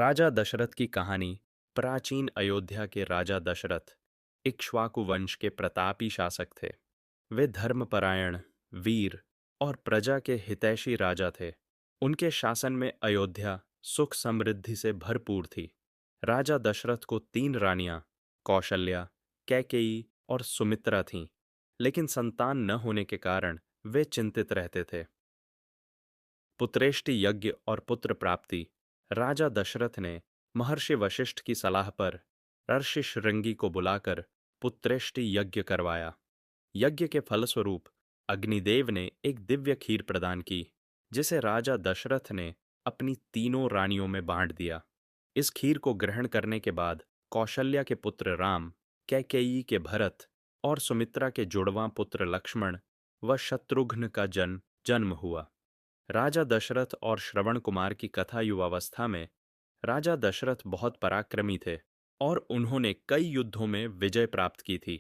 राजा दशरथ की कहानी। प्राचीन अयोध्या के राजा दशरथ इक्ष्वाकु वंश के प्रतापी शासक थे। वे धर्मपरायण, वीर और प्रजा के हितैषी राजा थे। उनके शासन में अयोध्या सुख समृद्धि से भरपूर थी। राजा दशरथ को 3 रानियां कौशल्या, कैकेयी और सुमित्रा थीं, लेकिन संतान न होने के कारण वे चिंतित रहते थे। पुत्रेष्टि यज्ञ और पुत्र प्राप्ति। राजा दशरथ ने महर्षि वशिष्ठ की सलाह पर ऋषि शृंगी को बुलाकर पुत्रेष्टि यज्ञ करवाया। यज्ञ के फलस्वरूप अग्निदेव ने एक दिव्य खीर प्रदान की, जिसे राजा दशरथ ने अपनी 3 रानियों में बांट दिया। इस खीर को ग्रहण करने के बाद कौशल्या के पुत्र राम, कैकेयी के भरत और सुमित्रा के जुड़वां पुत्र लक्ष्मण व शत्रुघ्न का जन्म हुआ। राजा दशरथ और श्रवण कुमार की कथा। युवावस्था में राजा दशरथ बहुत पराक्रमी थे और उन्होंने कई युद्धों में विजय प्राप्त की थी,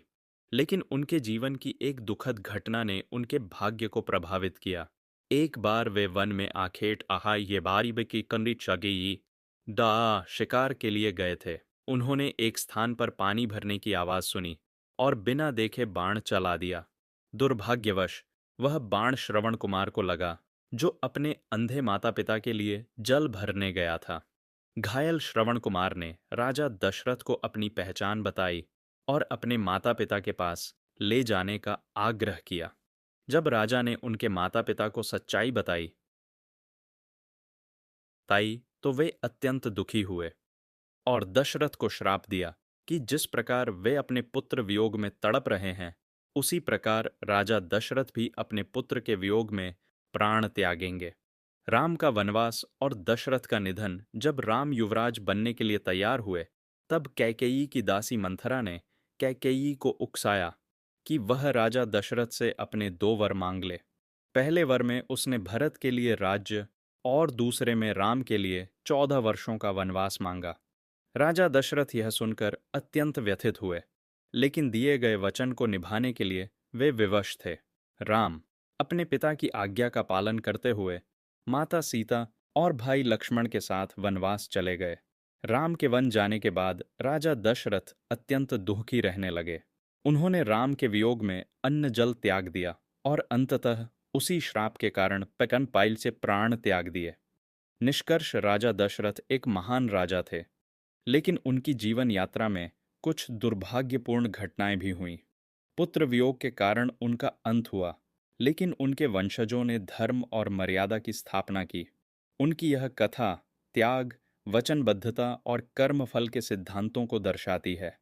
लेकिन उनके जीवन की एक दुखद घटना ने उनके भाग्य को प्रभावित किया। एक बार वे वन में आखेट आहा ये बारी की कंडी चगेई दा शिकार के लिए गए थे। उन्होंने एक स्थान पर पानी भरने की आवाज सुनी और बिना देखे बाण चला दिया। दुर्भाग्यवश वह बाण श्रवण कुमार को लगा, जो अपने अंधे माता पिता के लिए जल भरने गया था। घायल श्रवण कुमार ने राजा दशरथ को अपनी पहचान बताई और अपने माता पिता के पास ले जाने का आग्रह किया। जब राजा ने उनके माता पिता को सच्चाई बताई तो वे अत्यंत दुखी हुए और दशरथ को श्राप दिया कि जिस प्रकार वे अपने पुत्र वियोग में तड़प रहे हैं, उसी प्रकार राजा दशरथ भी अपने पुत्र के वियोग में प्राण त्यागेंगे। राम का वनवास और दशरथ का निधन। जब राम युवराज बनने के लिए तैयार हुए, तब कैकेयी की दासी मंथरा ने कैकेयी को उकसाया कि वह राजा दशरथ से अपने 2 वर मांग ले। पहले वर में उसने भरत के लिए राज्य और दूसरे में राम के लिए 14 वर्षों का वनवास मांगा। राजा दशरथ यह सुनकर अत्यंत व्यथित हुए, लेकिन दिए गए वचन को निभाने के लिए वे विवश थे। राम अपने पिता की आज्ञा का पालन करते हुए माता सीता और भाई लक्ष्मण के साथ वनवास चले गए। राम के वन जाने के बाद राजा दशरथ अत्यंत दुखी रहने लगे। उन्होंने राम के वियोग में अन्न जल त्याग दिया और अंततः उसी श्राप के कारण पकन पाइल से प्राण त्याग दिए। निष्कर्ष, राजा दशरथ एक महान राजा थे, लेकिन उनकी जीवन यात्रा में कुछ दुर्भाग्यपूर्ण घटनाएं भी हुईं। पुत्र वियोग के कारण उनका अंत हुआ, लेकिन उनके वंशजों ने धर्म और मर्यादा की स्थापना की। उनकी यह कथा त्याग, वचनबद्धता और कर्मफल के सिद्धांतों को दर्शाती है।